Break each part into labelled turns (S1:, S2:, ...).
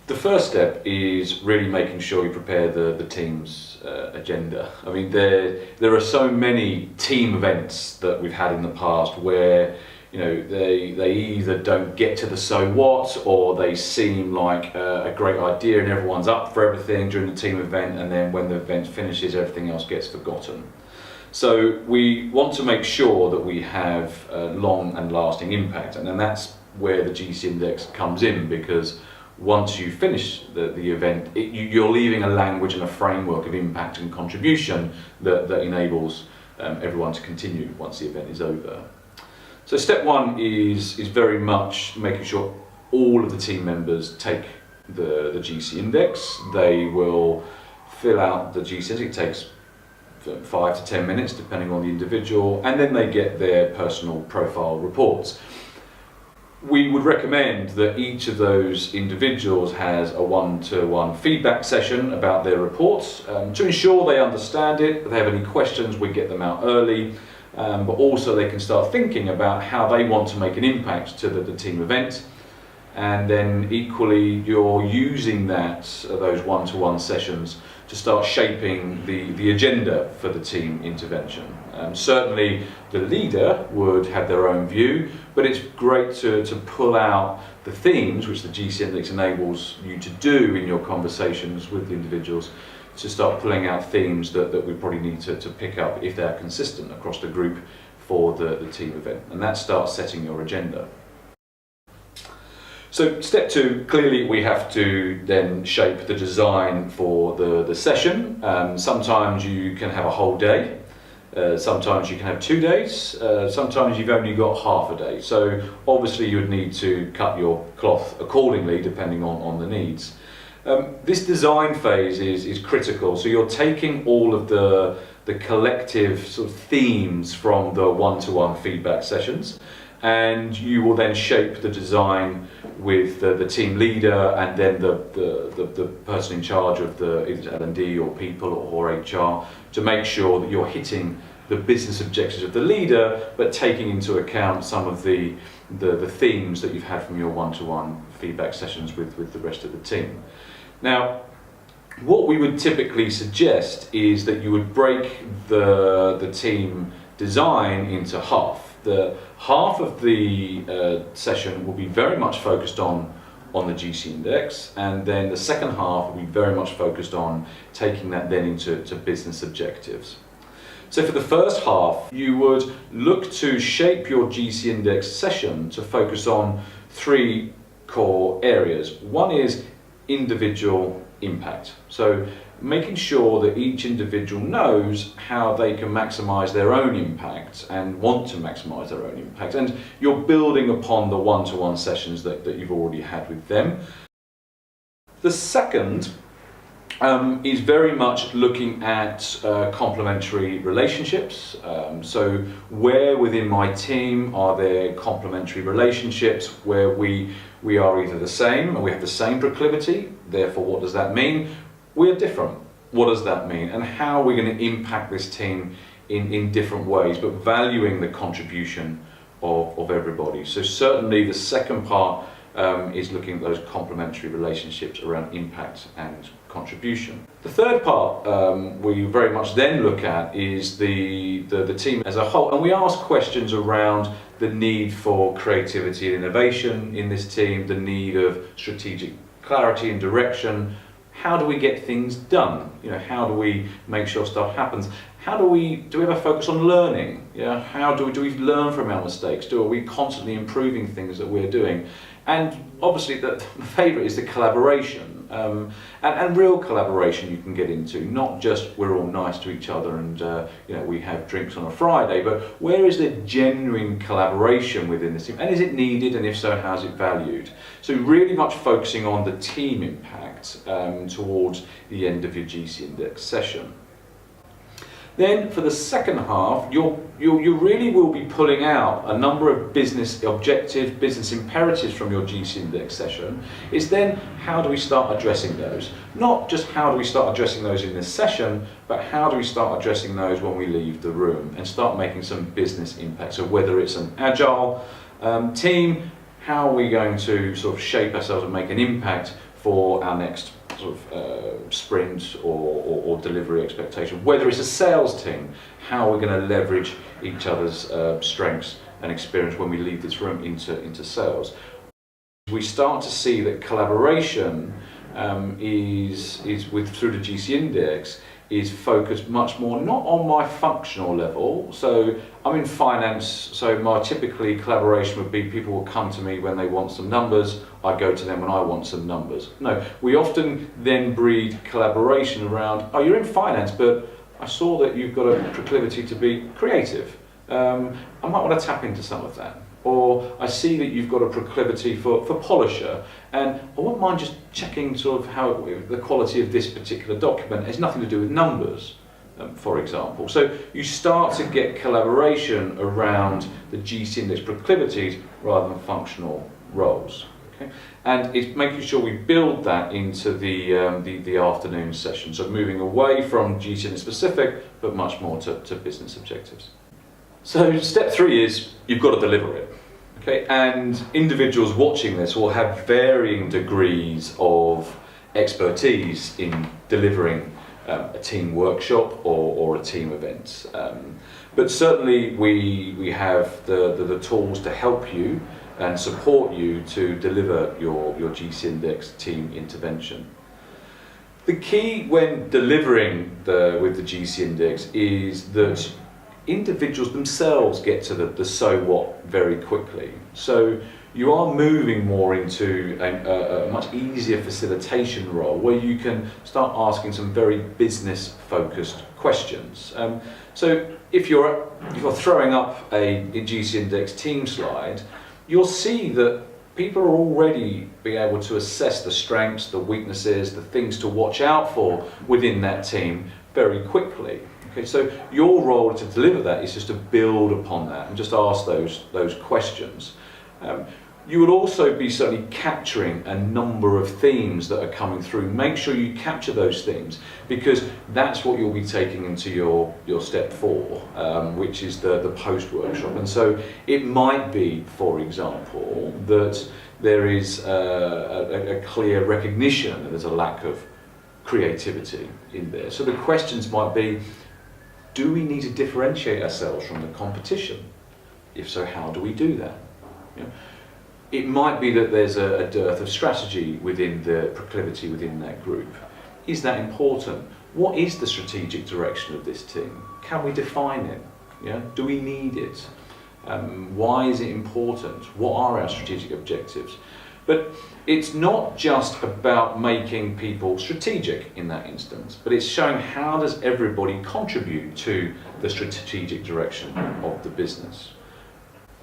S1: The first step is really making sure you prepare the team's agenda. I mean, there are so many team events that we've had in the past where they either don't get to the so what, or they seem like a great idea and everyone's up for everything during the team event, and then when the event finishes everything else gets forgotten. So we want to make sure that we have a long and lasting impact, and then that's where the GC Index comes in, because once you finish the event, you're leaving a language and a framework of impact and contribution that enables everyone to continue once the event is over. So step one is very much making sure all of the team members take the GC Index. They will fill out the GC Index. It takes 5 to 10 minutes depending on the individual, and then they get their personal profile reports. We would recommend that each of those individuals has a one-to-one feedback session about their reports to ensure they understand it. If they have any questions, we get them out early, but also they can start thinking about how they want to make an impact to the team event. And then equally, you're using those one-to-one sessions to start shaping the agenda for the team intervention. Certainly the leader would have their own view, but it's great to pull out the themes which the GC Index enables you to do in your conversations with the individuals, to start pulling out themes that we probably need to pick up if they're consistent across the group for the team event. And that starts setting your agenda. So step two, clearly we have to then shape the design for the session. Sometimes you can have a whole day, sometimes you can have 2 days, sometimes you've only got half a day. So obviously you would need to cut your cloth accordingly depending on the needs. This design phase is critical, so you're taking all of the collective sort of themes from the one-to-one feedback sessions, and you will then shape the design with the team leader and then the person in charge of the either L&D or people or HR, to make sure that you're hitting the business objectives of the leader, but taking into account some of the themes that you've had from your one-to-one feedback sessions with the rest of the team. Now, what we would typically suggest is that you would break the team design into half. The half of the session will be very much focused on the GC Index, and then the second half will be very much focused on taking that then into business objectives. So for the first half, you would look to shape your GC Index session to focus on 3 core areas. One is individual impact. So making sure that each individual knows how they can maximize their own impact and want to maximize their own impact. And you're building upon the one-to-one sessions that you've already had with them. The second is very much looking at complementary relationships. So where within my team are there complementary relationships where we are either the same and we have the same proclivity, therefore what does that mean? We're different. What does that mean? And how are we going to impact this team in different ways, but valuing the contribution of everybody. So certainly the second part is looking at those complementary relationships around impact and contribution. The third part we very much then look at is the team as a whole, and we ask questions around the need for creativity and innovation in this team, the need of strategic clarity and direction. How do we get things done? How do we make sure stuff happens? How do we ever focus on learning? How do we learn from our mistakes? Are we constantly improving things that we're doing? And obviously the favourite is the collaboration, and real collaboration you can get into, not just we're all nice to each other and we have drinks on a Friday, but where is the genuine collaboration within this team, and is it needed, and if so, how is it valued? So really much focusing on the team impact towards the end of your GC Index session. Then for the second half, you really will be pulling out a number of business objectives, business imperatives from your GC Index session. It's then how do we start addressing those? Not just how do we start addressing those in this session, but how do we start addressing those when we leave the room and start making some business impact. So whether it's an agile team, how are we going to sort of shape ourselves and make an impact for our next sort of sprint or delivery expectation. Whether it's a sales team, how we're going to leverage each other's strengths and experience when we leave this room into sales. We start to see that collaboration is through the GC Index is focused much more not on my functional level. So I'm in finance, so my typically collaboration would be people will come to me when they want some numbers, I go to them when I want some numbers. No, we often then breed collaboration around, oh, you're in finance, but I saw that you've got a proclivity to be creative. I might want to tap into some of that. Or I see that you've got a proclivity for polisher, and I wouldn't mind just checking sort of how the quality of this particular document. It has nothing to do with numbers, for example. So you start to get collaboration around the GC Index proclivities rather than functional roles. Okay? And it's making sure we build that into the afternoon session. So moving away from GC Index specific, but much more to business objectives. So step 3 is you've got to deliver it. Okay, and individuals watching this will have varying degrees of expertise in delivering a team workshop or a team event. But certainly we have the tools to help you and support you to deliver your GC Index team intervention. The key when delivering with the GC Index is that individuals themselves get to the so what very quickly. So you are moving more into a much easier facilitation role where you can start asking some very business focused questions. So if you're throwing up a GC Index team slide, you'll see that people are already being able to assess the strengths, the weaknesses, the things to watch out for within that team very quickly. Okay, so your role to deliver that is just to build upon that and just ask those questions. You would also be certainly capturing a number of themes that are coming through. Make sure you capture those themes because that's what you'll be taking into your step 4, which is the post-workshop. And so it might be, for example, that there is a clear recognition that there's a lack of creativity in there. So the questions might be, do we need to differentiate ourselves from the competition? If so, how do we do that? You know, it might be that there's a dearth of strategy within the proclivity within that group. Is that important? What is the strategic direction of this team? Can we define it? Yeah? Do we need it? Why is it important? What are our strategic objectives? But it's not just about making people strategic in that instance, but it's showing how does everybody contribute to the strategic direction of the business.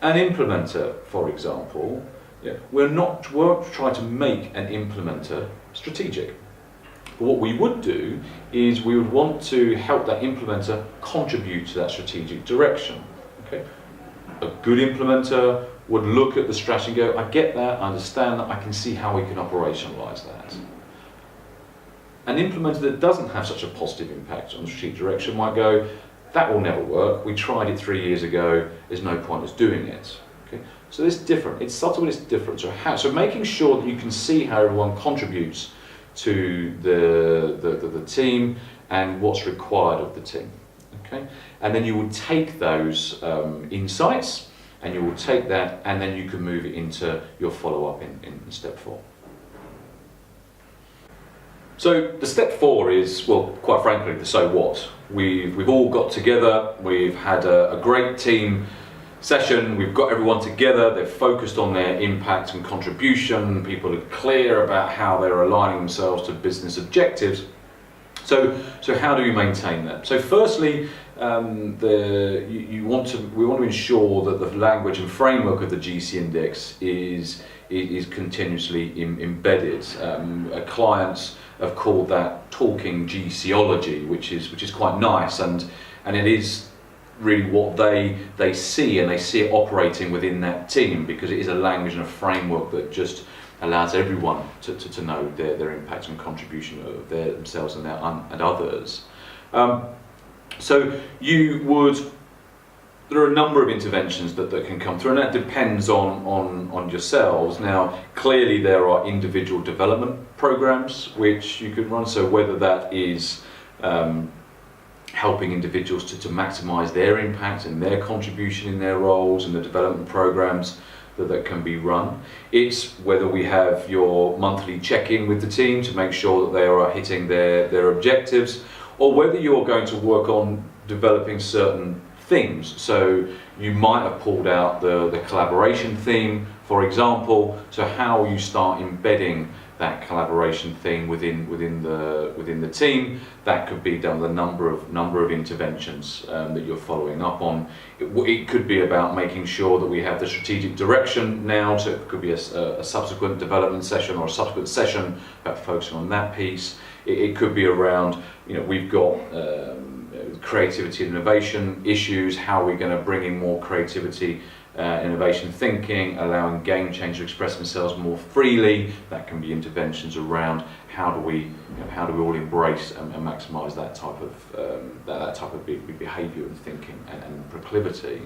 S1: An implementer, for example, we're not trying to make an implementer strategic. But what we would do is we would want to help that implementer contribute to that strategic direction. Okay? A good implementer would look at the strategy and go, I get that, I understand that, I can see how we can operationalise that. An implementer that doesn't have such a positive impact on the strategic direction might go, that will never work, we tried it 3 years ago, there's no point us doing it. Okay? So it's different, it's subtle but it's different. So making sure that you can see how everyone contributes to the team and what's required of the team. Okay? And then you will take those insights and you will take that and then you can move it into your follow-up in step 4. So the step 4 is, well, quite frankly, the so what. We've all got together, we've had a great team session, we've got everyone together, they're focused on their impact and contribution, people are clear about how they're aligning themselves to business objectives. So how do we maintain that? So firstly, we want to ensure that the language and framework of the GC Index is continuously embedded. Clients have called that talking GCology, which is quite nice, and it is really what they see, and they see it operating within that team because it is a language and a framework that just allows everyone to know their impact and contribution of themselves and others. So you would there are a number of interventions that can come through, and that depends on yourselves. Now, clearly there are individual development programs which you can run, so whether that is helping individuals to maximise their impact and their contribution in their roles and the development programs that can be run. It's whether we have your monthly check-in with the team to make sure that they are hitting their objectives, or whether you're going to work on developing certain themes. So you might have pulled out the collaboration theme, for example. So how you start embedding that collaboration theme within the team, that could be done with a number of interventions that you're following up on. It could be about making sure that we have the strategic direction now, so it could be a subsequent development session or a subsequent session about focusing on that piece. It could be around, we've got creativity and innovation issues, how are we going to bring in more creativity, innovation thinking, allowing game changers to express themselves more freely. That can be interventions around how do we all embrace and maximise that type of behaviour and thinking and proclivity.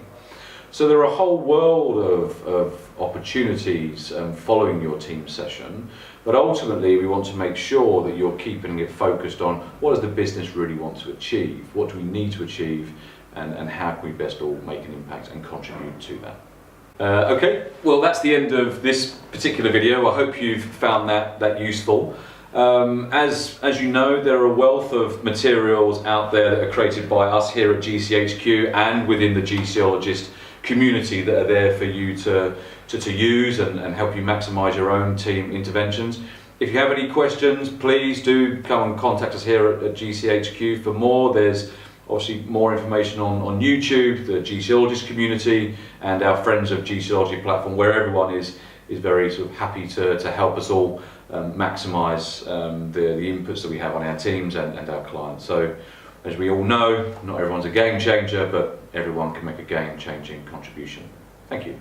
S1: So there are a whole world of opportunities following your team session, but ultimately we want to make sure that you're keeping it focused on what does the business really want to achieve, what do we need to achieve, and how can we best all make an impact and contribute to that. Okay, well that's the end of this particular video. I hope you've found that useful. As you know, there are a wealth of materials out there that are created by us here at GCHQ and within the GCologist community that are there for you to use and help you maximise your own team interventions. If you have any questions, please do come and contact us here at GCHQ for more. There's obviously more information on YouTube, the GCologist community, and our Friends of GCology platform, where everyone is very sort of happy to help us all maximise the inputs that we have on our teams and our clients. So, as we all know, not everyone's a game changer, but everyone can make a game-changing contribution. Thank you.